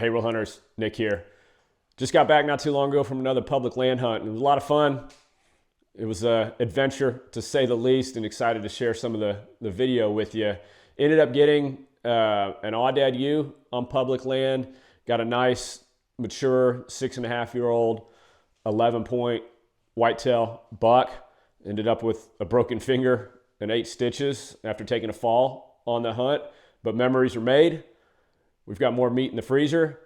Hey RealHunters, Nick here. Just got back not too long ago from another public land hunt. It was a lot of fun. It was an adventure to say the least, and excited to share some of the video with you. Ended up getting an Aoudad ewe on public land. Got a nice, mature 6.5-year-old 11-point whitetail buck. Ended up with a broken finger and 8 stitches after taking a fall on the hunt. But memories are made. We've got more meat in the freezer,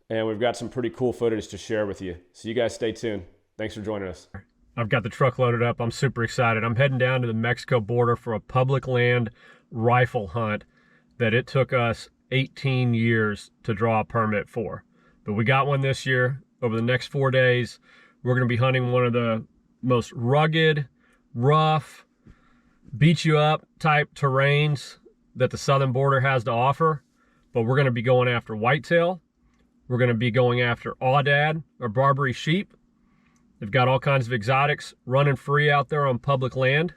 and we've got some pretty cool footage to share with you. So you guys stay tuned. Thanks for joining us. I've got the truck loaded up. I'm super excited. I'm heading down to the Mexico border for a public land rifle hunt that it took us 18 years to draw a permit for. But we got one this year. Over the next 4 days, we're going to be hunting one of the most rugged, rough, beat you up type terrains that the southern border has to offer. But we're going to be going after whitetail. We're going to be going after Aoudad, or Barbary sheep. They've got all kinds of exotics running free out there on public land.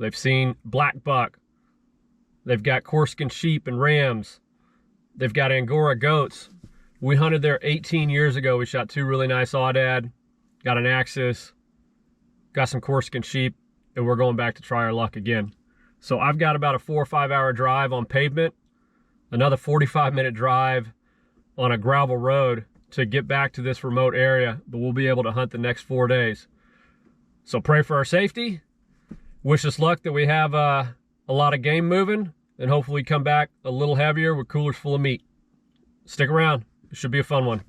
They've seen black buck. They've got Corsican sheep and rams. They've got Angora goats. We hunted there 18 years ago. We shot 2 really nice Aoudad, got an axis, got some Corsican sheep, and we're going back to try our luck again. So I've got about a 4 or 5 hour drive on pavement, another 45-minute drive on a gravel road to get back to this remote area, but we'll be able to hunt the next 4 days. So pray for our safety. Wish us luck that we have a lot of game moving, and hopefully come back a little heavier with coolers full of meat. Stick around. It should be a fun one.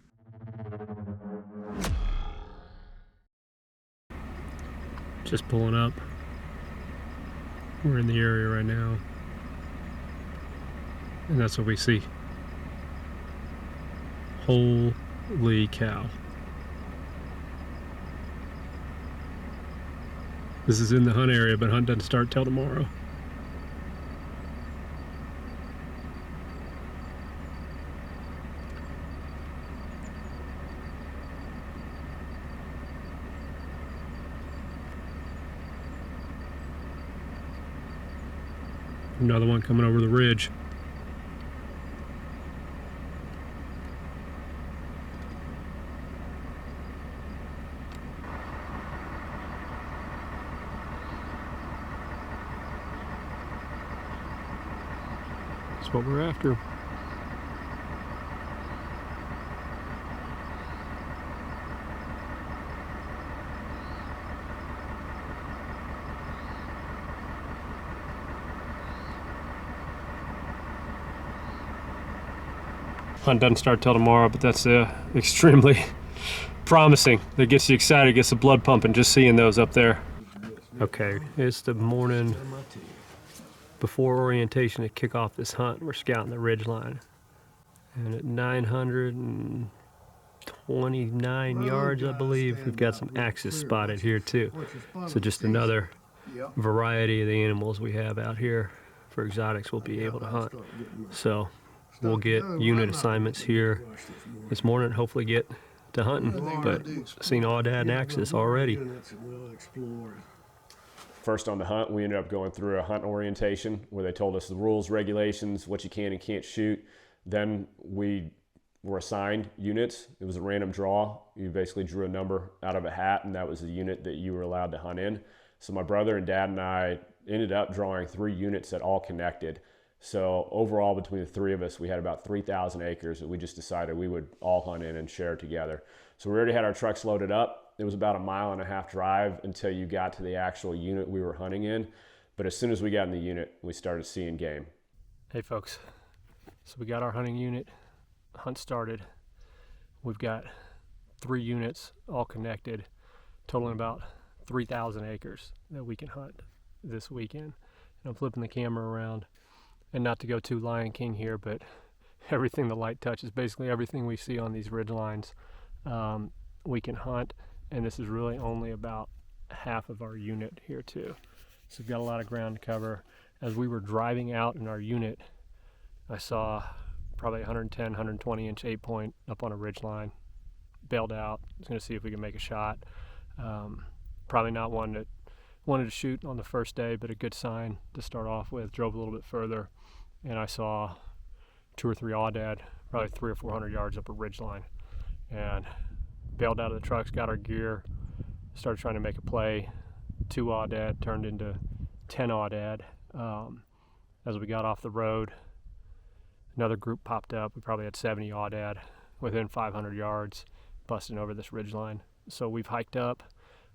Just pulling up. We're in the area right now, and that's what we see. Holy cow. This is in the hunt area, but hunt doesn't start till tomorrow. Another one coming over the ridge. That's what we're after. Hunt doesn't start till tomorrow, but that's extremely promising. That gets you excited, gets the blood pumping just seeing those up there. Okay, it's the morning before orientation to kick off this hunt. We're scouting the ridge line, and at 929 yards, I believe, we've got some axis spotted here too. So just another variety of the animals we have out here for exotics we'll be able to hunt. So we'll get unit assignments here this morning, hopefully get to hunting, but I've seen Aoudad and axis already. First on the hunt, we ended up going through a hunt orientation where they told us the rules, regulations, what you can and can't shoot. Then we were assigned units. It was a random draw. You basically drew a number out of a hat, and that was the unit that you were allowed to hunt in. So my brother and dad and I ended up drawing 3 units that all connected. So overall, between the 3 of us, we had about 3,000 acres that we just decided we would all hunt in and share together. So we already had our trucks loaded up. It was about a 1.5 mile drive until you got to the actual unit we were hunting in. But as soon as we got in the unit, we started seeing game. Hey folks, so we got our hunting unit, hunt started. We've got 3 units all connected, totaling about 3,000 acres that we can hunt this weekend. And I'm flipping the camera around. And not to go too Lion King here, but everything the light touches, basically everything we see on these ridge lines, we can hunt. And this is really only about half of our unit here too. So we've got a lot of ground to cover. As we were driving out in our unit, I saw probably 110, 120 inch 8-point up on a ridge line. Bailed out, was gonna see if we could make a shot. Probably not one that wanted to shoot on the first day, but a good sign to start off with. Drove a little bit further, and I saw 2 or 3 Aoudad probably 300 or 400 yards up a ridge line, and bailed out of the trucks, got our gear, started trying to make a play. 2 aoudad turned into 10 aoudad. As we got off the road, another group popped up. We probably had 70 aoudad within 500 yards, busting over this ridge line. So we've hiked up,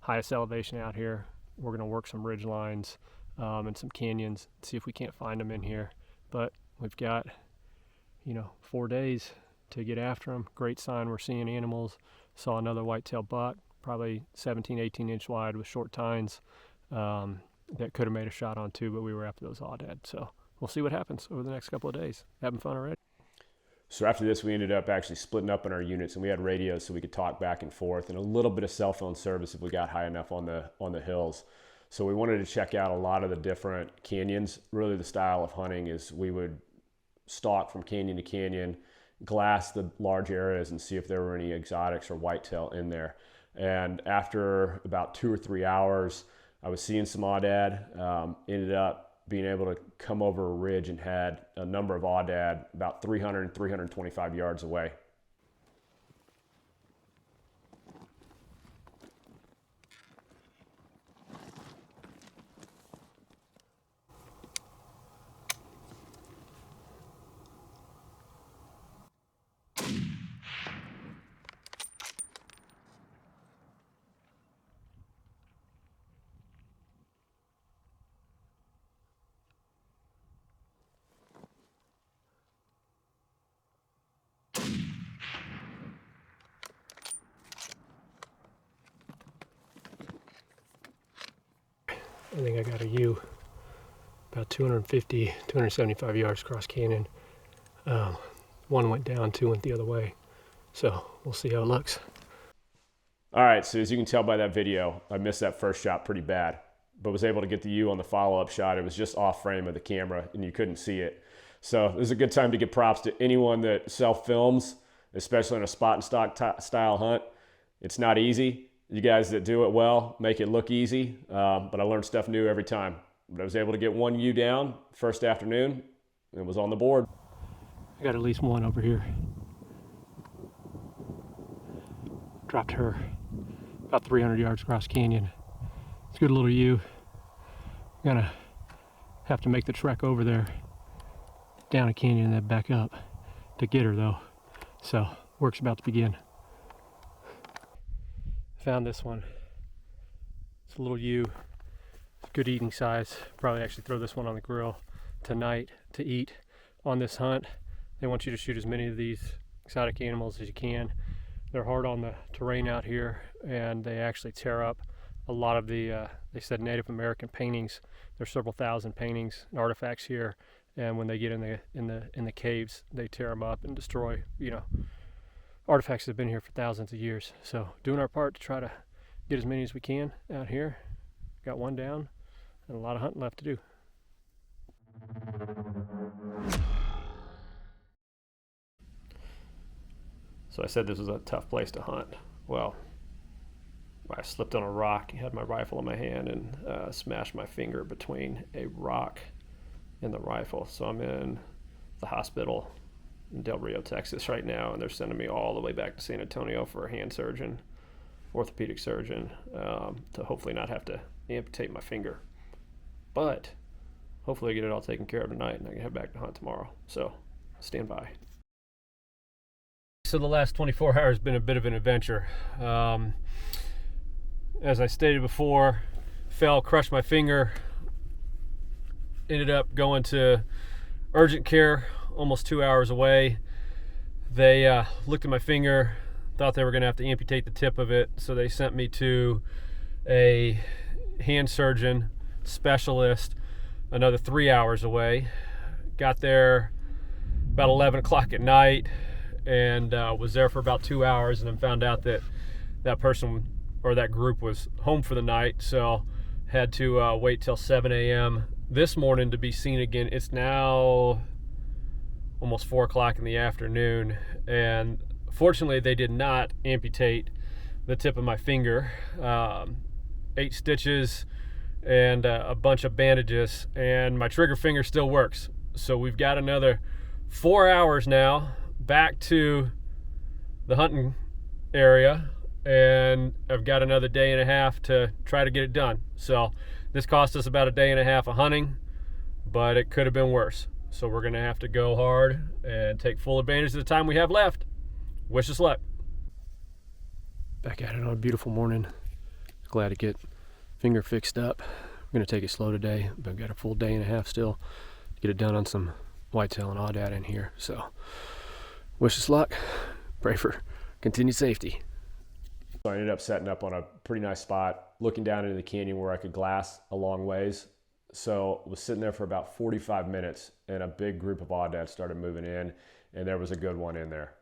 highest elevation out here. We're going to work some ridge lines and some canyons, see if we can't find them in here. But we've got, 4 days to get after them. Great sign we're seeing animals. Saw another whitetail buck, probably 17, 18 inch wide with short tines that could have made a shot on too, but we were after those aoudad. So we'll see what happens over the next couple of days. Having fun already. So after this, we ended up actually splitting up in our units, and we had radios so we could talk back and forth, and a little bit of cell phone service if we got high enough on the hills. So we wanted to check out a lot of the different canyons. Really the style of hunting is we would stalk from canyon to canyon, glass the large areas and see if there were any exotics or whitetail in there. And after about 2 or 3 hours, I was seeing some aoudad, ended up being able to come over a ridge and had a number of aoudad about 300 and 325 yards away. I think I got a ewe about 250, 275 yards across canyon. One went down, 2 went the other way. So we'll see how it looks. All right, so as you can tell by that video, I missed that first shot pretty bad, but was able to get the ewe on the follow-up shot. It was just off frame of the camera and you couldn't see it. So this is a good time to give props to anyone that self-films, especially in a spot and stock style hunt. It's not easy. You guys that do it well make it look easy, but I learned stuff new every time. But I was able to get one ewe down first afternoon and it was on the board. I got at least one over here. Dropped her about 300 yards across canyon. It's a good little ewe. Gonna have to make the trek over there, down a canyon and then back up to get her though. So work's about to begin. Found this one. It's a little ewe. It's good eating size. Probably actually throw this one on the grill tonight to eat on this hunt. They want you to shoot as many of these exotic animals as you can. They're hard on the terrain out here, and they actually tear up a lot of the, they said Native American paintings. There's several thousand paintings and artifacts here, and when they get in the caves, they tear them up and destroy, artifacts that have been here for thousands of years. So doing our part to try to get as many as we can out here. Got one down and a lot of hunting left to do. So I said this was a tough place to hunt. Well, I slipped on a rock, had my rifle in my hand, and smashed my finger between a rock and the rifle. So I'm in the hospital in Del Rio, Texas right now, and they're sending me all the way back to San Antonio for a hand surgeon, orthopedic surgeon, to hopefully not have to amputate my finger. But hopefully I get it all taken care of tonight and I can head back to hunt tomorrow. So stand by. So the last 24 hours has been a bit of an adventure. As I stated before, fell, crushed my finger, ended up going to urgent care almost 2 hours away. They looked at my finger, thought they were going to have to amputate the tip of it, so they sent me to a hand surgeon specialist another 3 hours away. Got there about 11 o'clock at night and was there for about 2 hours, and then found out that that person or that group was home for the night, so had to wait till 7 a.m. this morning to be seen again. It's now almost 4 o'clock in the afternoon, and fortunately they did not amputate the tip of my finger. 8 stitches and a bunch of bandages, and my trigger finger still works. So we've got another 4 hours now back to the hunting area, and I've got another day and a half to try to get it done. So this cost us about a day and a half of hunting, but it could have been worse. So we're gonna have to go hard and take full advantage of the time we have left. Wish us luck. Back at it on a beautiful morning. Glad to get finger fixed up. We're gonna take it slow today, but I've got a full day and a half still to get it done on some whitetail and Aoudad in here. So wish us luck. Pray for continued safety. So I ended up setting up on a pretty nice spot, looking down into the canyon where I could glass a long ways. So I was sitting there for about 45 minutes, and a big group of Aoudads started moving in, and there was a good one in there.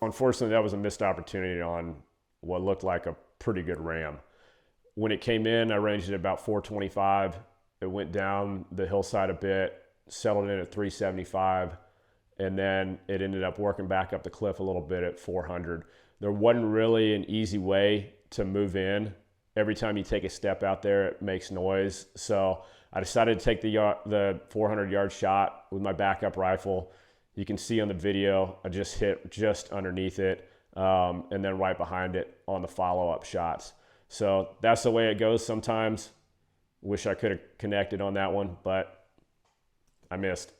Unfortunately, that was a missed opportunity on what looked like a pretty good ram. When it came in, I ranged it about 425. It went down the hillside a bit, settled in at 375, and then it ended up working back up the cliff a little bit at 400. There wasn't really an easy way to move in. Every time you take a step out there, it makes noise. So I decided to take the 400-yard shot with my backup rifle. You can see on the video, I just hit just underneath it, and then right behind it on the follow-up shots. So that's the way it goes sometimes. Wish I could have connected on that one, but I missed.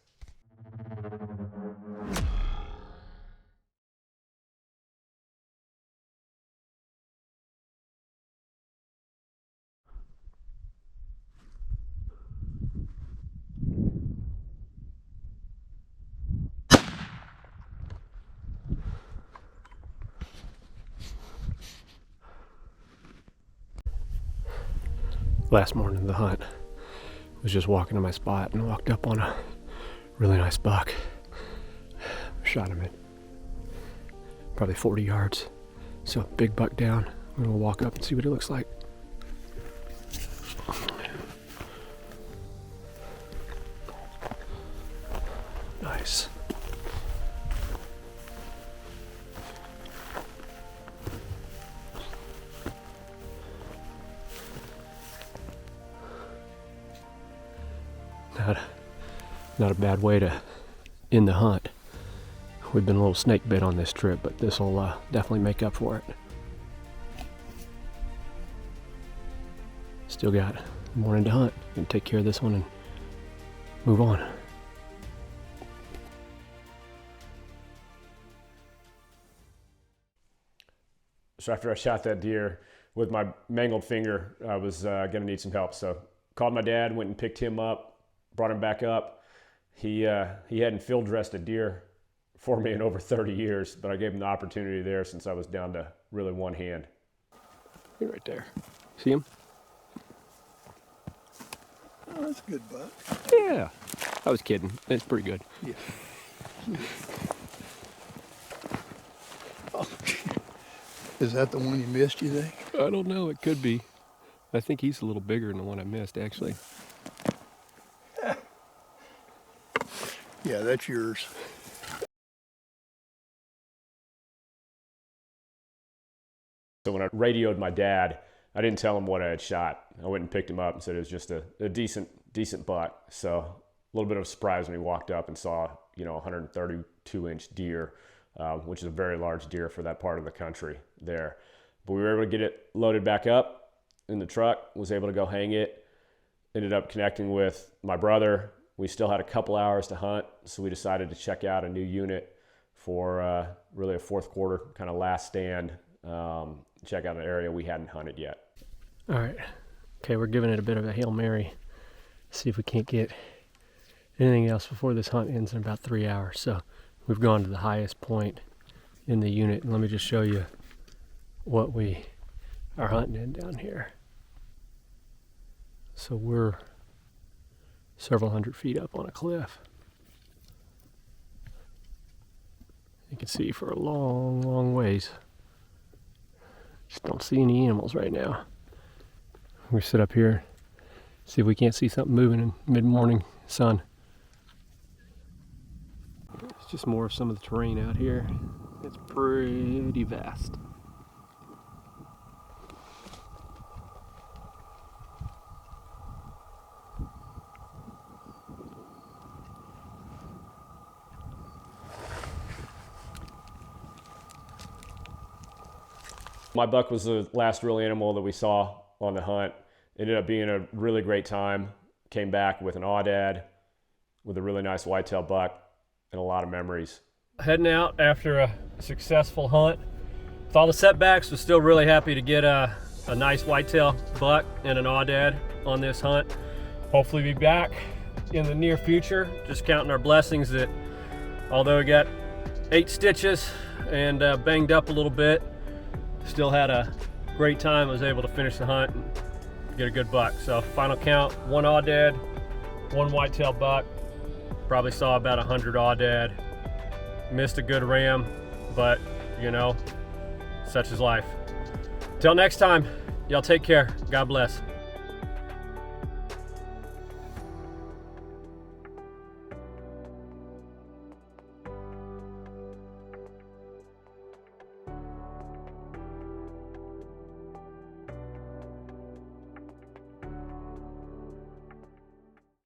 Last morning of the hunt, I was just walking to my spot and walked up on a really nice buck. Shot him at probably 40 yards. So big buck down. I'm gonna walk up and see what it looks like. Nice. Not a bad way to end the hunt. We've been a little snake bit on this trip, but this will definitely make up for it. Still got a morning to hunt. Gonna take care of this one and move on. So after I shot that deer with my mangled finger, I was gonna need some help. So called my dad, went and picked him up, brought him back up. He hadn't field dressed a deer for me in over 30 years, but I gave him the opportunity there since I was down to really one hand. Right there. See him? Oh, that's a good buck. Yeah. I was kidding. It's pretty good. Yeah. Oh. Is that the one you missed, you think? I don't know. It could be. I think he's a little bigger than the one I missed, actually. Yeah, that's yours. So when I radioed my dad, I didn't tell him what I had shot. I went and picked him up and said it was just a decent buck. So a little bit of a surprise when he walked up and saw, a 132-inch deer, which is a very large deer for that part of the country there. But we were able to get it loaded back up in the truck, was able to go hang it, ended up connecting with my brother. We still had a couple hours to hunt, so we decided to check out a new unit for really a fourth quarter kind of last stand, check out an area we hadn't hunted yet. All right, Okay, we're giving it a bit of a Hail Mary. See if we can't get anything else before this hunt ends in about 3 hours. So we've gone to the highest point in the unit, and let me just show you what we are hunting in down here. So we're several hundred feet up on a cliff. You can see for a long, long ways. Just don't see any animals right now. We sit up here, see if we can't see something moving in mid-morning sun. It's just more of some of the terrain out here. It's pretty vast. My buck was the last real animal that we saw on the hunt. Ended up being a really great time. Came back with an Aoudad, with a really nice whitetail buck, and a lot of memories. Heading out after a successful hunt. With all the setbacks, was still really happy to get a nice whitetail buck and an Aoudad on this hunt. Hopefully be back in the near future. Just counting our blessings that although we got 8 stitches and banged up a little bit, still had a great time. I was able to finish the hunt and get a good buck. So final count, 1 Aoudad, 1 whitetail buck. Probably saw about 100 Aoudad. Missed a good ram, but you know, such is life. Till next time, y'all take care. God bless.